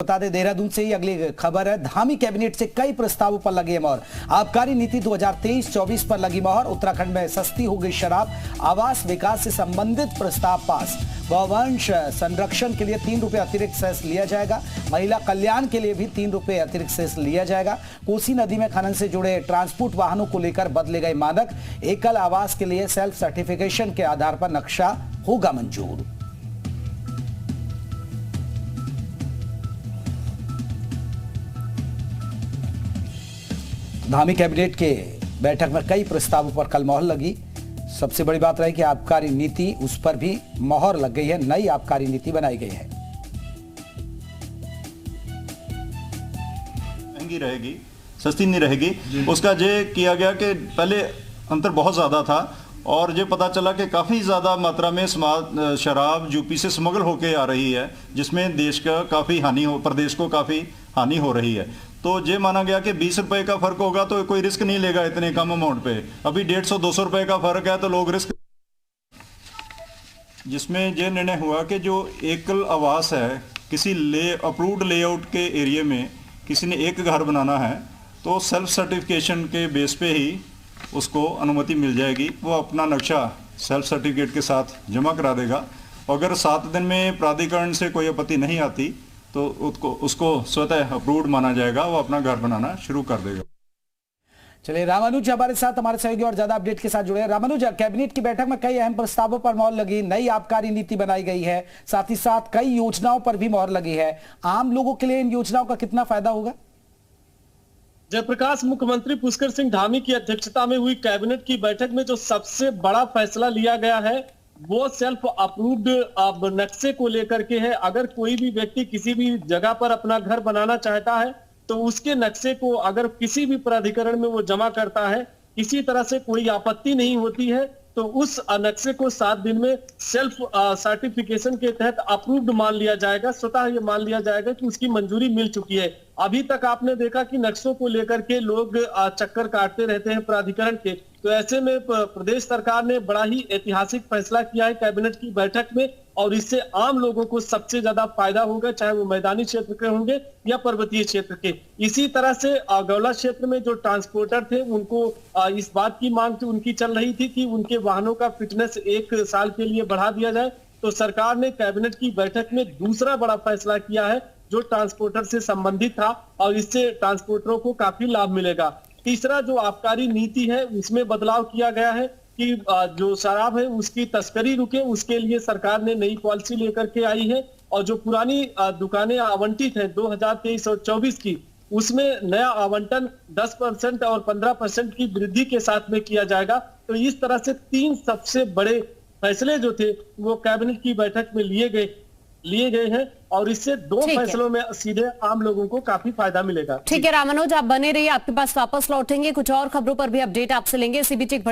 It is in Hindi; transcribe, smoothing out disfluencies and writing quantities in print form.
बता दें देहरादून से ही अगली खबर है। धामी कैबिनेट से कई प्रस्तावों पर लगी है मोहर। आबकारी नीति 2023-24 पर लगी मोहर। उत्तराखंड में सस्ती हो गई शराब। आवास विकास से संबंधित प्रस्ताव पास। गौवंश संरक्षण के लिए 3 रुपए अतिरिक्त सेस लिया जाएगा। महिला कल्याण के लिए भी 3 रुपए अतिरिक्त सेस लिया जाएगा। कोसी नदी में खनन से जुड़े ट्रांसपोर्ट वाहनों को लेकर बदले गए मानक। एकल आवास के लिए सेल्फ सर्टिफिकेशन के आधार पर नक्शा होगा मंजूर। धामी कैबिनेट के बैठक में कई प्रस्तावों पर कल मोहर लगी। सबसे बड़ी बात रही कि आबकारी नीति, उस पर भी मोहर लग गई है। नई आबकारी नीति बनाई गई है। महंगी रहेगी, सस्ती नहीं रहेगी। उसका ये किया गया कि पहले अंतर बहुत ज्यादा था और ये पता चला कि काफी ज्यादा मात्रा में शराब यूपी से स्मगल होके आ रही है, जिसमें देश का काफी प्रदेश को काफी हानि हो रही है। तो ये माना गया कि 20 रुपए का फर्क होगा तो कोई रिस्क नहीं लेगा इतने कम अमाउंट पे। अभी 150-200 रुपए का फर्क है तो लोग रिस्क, जिसमें यह निर्णय हुआ कि जो एकल आवास है, किसी अप्रूव्ड लेआउट के एरिया में किसी ने एक घर बनाना है तो सेल्फ सर्टिफिकेशन के बेस पे ही उसको अनुमति मिल जाएगी। वो अपना नक्शा सेल्फ सर्टिफिकेट के साथ जमा करा देगा। अगर 7 दिन में प्राधिकरण से कोई आपत्ति नहीं आती तो उसको स्वतः अप्रूव्ड माना जाएगा। वो अपना घर बनाना शुरू कर देगा। चलिए रामानुज हमारे साथ, हमारे सहयोगी और ज्यादा अपडेट के साथ जुड़े हैं। रामानुज, कैबिनेट की बैठक में कई अहम प्रस्तावों पर मोहर लगी। नई आबकारी नीति बनाई गई है, साथ ही साथ कई योजनाओं पर भी मोहर लगी है। आम लोगों के लिए इन योजनाओं का कितना फायदा होगा? जयप्रकाश, मुख्यमंत्री पुष्कर सिंह धामी की अध्यक्षता में हुई कैबिनेट की बैठक में जो सबसे बड़ा फैसला लिया गया है वो सेल्फ अप्रूव्ड नक्शे को लेकर के है। अगर कोई भी व्यक्ति किसी भी जगह पर अपना घर बनाना चाहता है तो उसके नक्शे को अगर किसी भी प्राधिकरण में वो जमा करता है, किसी तरह से कोई आपत्ति नहीं होती है, तो उस नक्शे को 7 दिन में सेल्फ सर्टिफिकेशन के तहत अप्रूव्ड मान लिया जाएगा। स्वतः ये मान लिया जाएगा कि उसकी मंजूरी मिल चुकी है। अभी तक आपने देखा कि नक्शों को लेकर के लोग चक्कर काटते रहते हैं प्राधिकरण के, तो ऐसे में प्रदेश सरकार ने बड़ा ही ऐतिहासिक फैसला किया है कैबिनेट की बैठक में, और इससे आम लोगों को सबसे ज्यादा फायदा होगा, चाहे वो मैदानी क्षेत्र के होंगे या पर्वतीय क्षेत्र के। इसी तरह से गौला क्षेत्र में जो ट्रांसपोर्टर थे उनको इस बात की मांग उनकी चल रही थी कि उनके वाहनों का फिटनेस 1 साल के लिए बढ़ा दिया जाए। तो सरकार ने कैबिनेट की बैठक में दूसरा बड़ा फैसला किया है जो ट्रांसपोर्टर से संबंधित था, और इससे ट्रांसपोर्टरों को काफी लाभ मिलेगा। तीसरा जो आबकारी नीति है उसमें बदलाव किया गया है कि जो शराब है उसकी तस्करी रुके, उसके लिए सरकार ने नई पॉलिसी लेकर के आई है। और जो पुरानी दुकानें आवंटित है 2023 और 24 की, उसमें नया आवंटन 10% और 15% की वृद्धि के साथ में किया जाएगा। तो इस तरह से 3 सबसे बड़े फैसले जो थे वो कैबिनेट की बैठक में लिए गए हैं, और इससे 2 फैसलों में सीधे आम लोगों को काफी फायदा मिलेगा। ठीक है रामानुज, आप बने रहिए, आपके पास वापस लौटेंगे। कुछ और खबरों पर भी अपडेट आपसे लेंगे। इसी बीच एक